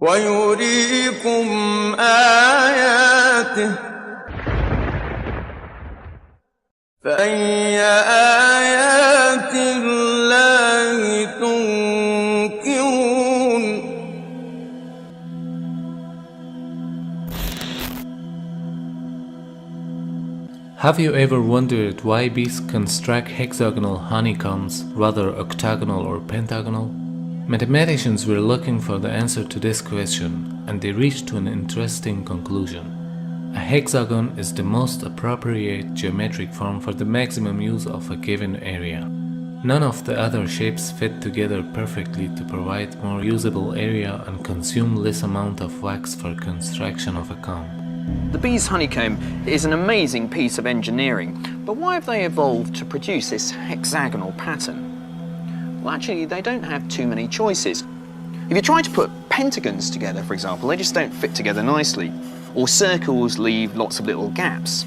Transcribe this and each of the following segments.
ويريكم آياته فأي آيات الله تنكرون. Have you ever wondered why bees construct hexagonal honeycombs rather octagonal or pentagonal? Mathematicians were looking for the answer to this question, and they reached to an interesting conclusion. A hexagon is the most appropriate geometric form for the maximum use of a given area. None of the other shapes fit together perfectly to provide more usable area and consume less amount of wax for construction of a comb. The bee's honeycomb is an amazing piece of engineering, but why have they evolved to produce this hexagonal pattern? Well, actually, they don't have too many choices. If you try to put pentagons together, for example, they just don't fit together nicely, or circles leave lots of little gaps.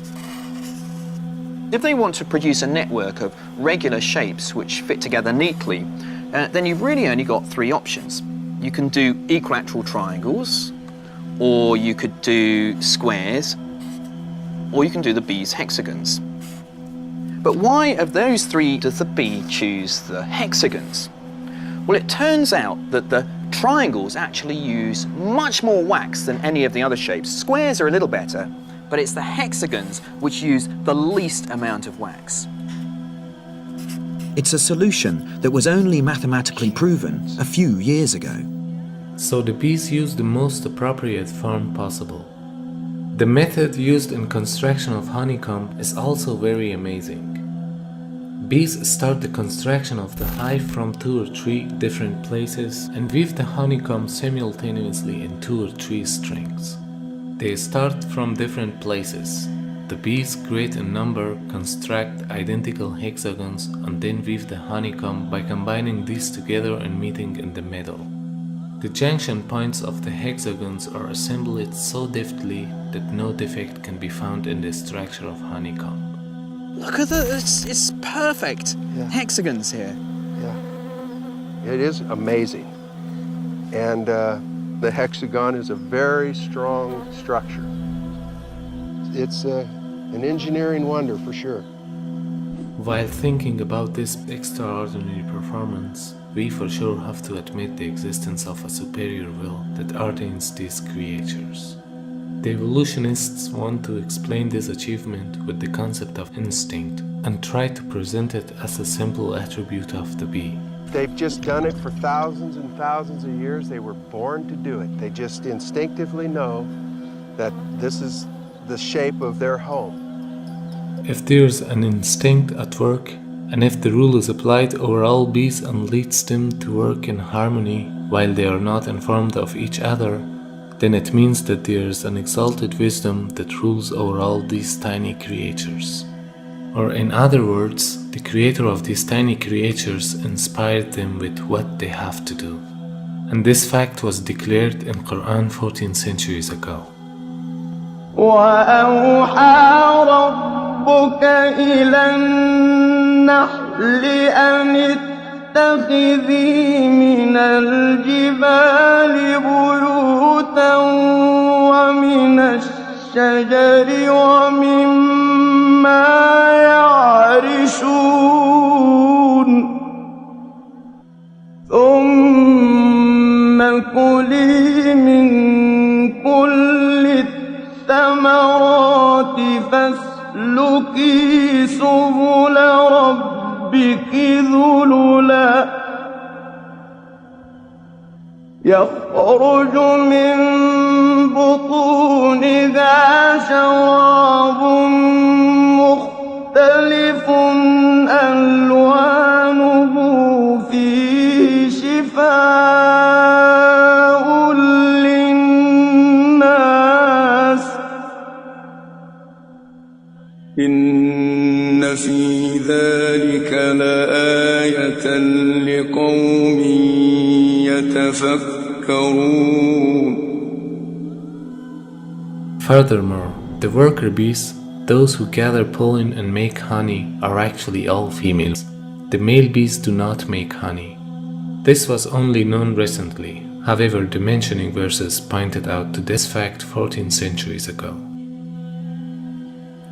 If they want to produce a network of regular shapes which fit together neatly, then you've really only got three options. You can do equilateral triangles, or you could do squares, or you can do the bee's hexagons. But why of those three does the bee choose the hexagons? Well, it turns out that the triangles actually use much more wax than any of the other shapes. Squares are a little better, but it's the hexagons which use the least amount of wax. It's a solution that was only mathematically proven a few years ago. So the bees use the most appropriate form possible. The method used in construction of honeycomb is also very amazing. Bees start the construction of the hive from 2 or 3 different places and weave the honeycomb simultaneously in 2 or 3 strings. They start from different places. The bees, great in number, construct identical hexagons and then weave the honeycomb by combining these together and meeting in the middle. The junction points of the hexagons are assembled so deftly that no defect can be found in the structure of honeycomb. Look at this, it's perfect. Yeah. Hexagons here. Yeah, it is amazing. And the hexagon is a very strong structure. It's an engineering wonder for sure. While thinking about this extraordinary performance, we for sure have to admit the existence of a superior will that ordains these creatures. The evolutionists want to explain this achievement with the concept of instinct and try to present it as a simple attribute of the bee. They've just done it for thousands and thousands of years. They were born to do it. They just instinctively know that this is the shape of their home. If there's an instinct at work, and if the rule is applied over all bees and leads them to work in harmony while they are not informed of each other, then it means that there is an exalted wisdom that rules over all these tiny creatures. Or in other words, the creator of these tiny creatures inspired them with what they have to do. And this fact was declared in Quran 14 centuries ago. وأوحى ربك إلى النحل أن اتخذي من الجبال بيوتا ومن الشجر ومما يعرشون ثم كلي من كل الثمرات فاسلكي سبل ربك ذللا يخرج من بطونها شراب مختلف ألوانه فيه شفاء للناس إن في ذلك لآية لقوم يتفكرون. Furthermore, the worker bees, those who gather pollen and make honey, are actually all females. The male bees do not make honey. This was only known recently, However, the mentioning verses pointed out to this fact 14 centuries ago.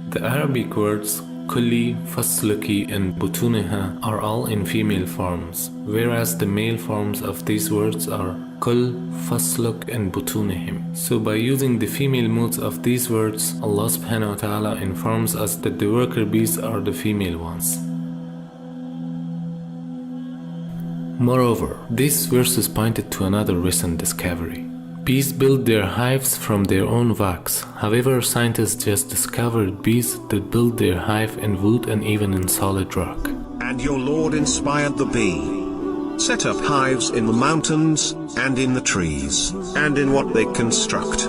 The Arabic words kulli, fasluki, and butuneha are all in female forms, whereas the male forms of these words are kul, fasluk, and butunehim. So by using the female moods of these words, Allah subhanahu wa ta'ala informs us that the worker bees are the female ones. Moreover, these verses pointed to another recent discovery. Bees build their hives from their own wax. However, scientists just discovered bees that build their hive in wood and even in solid rock. And your Lord inspired the bee. Set up hives in the mountains, and in the trees, and in what they construct.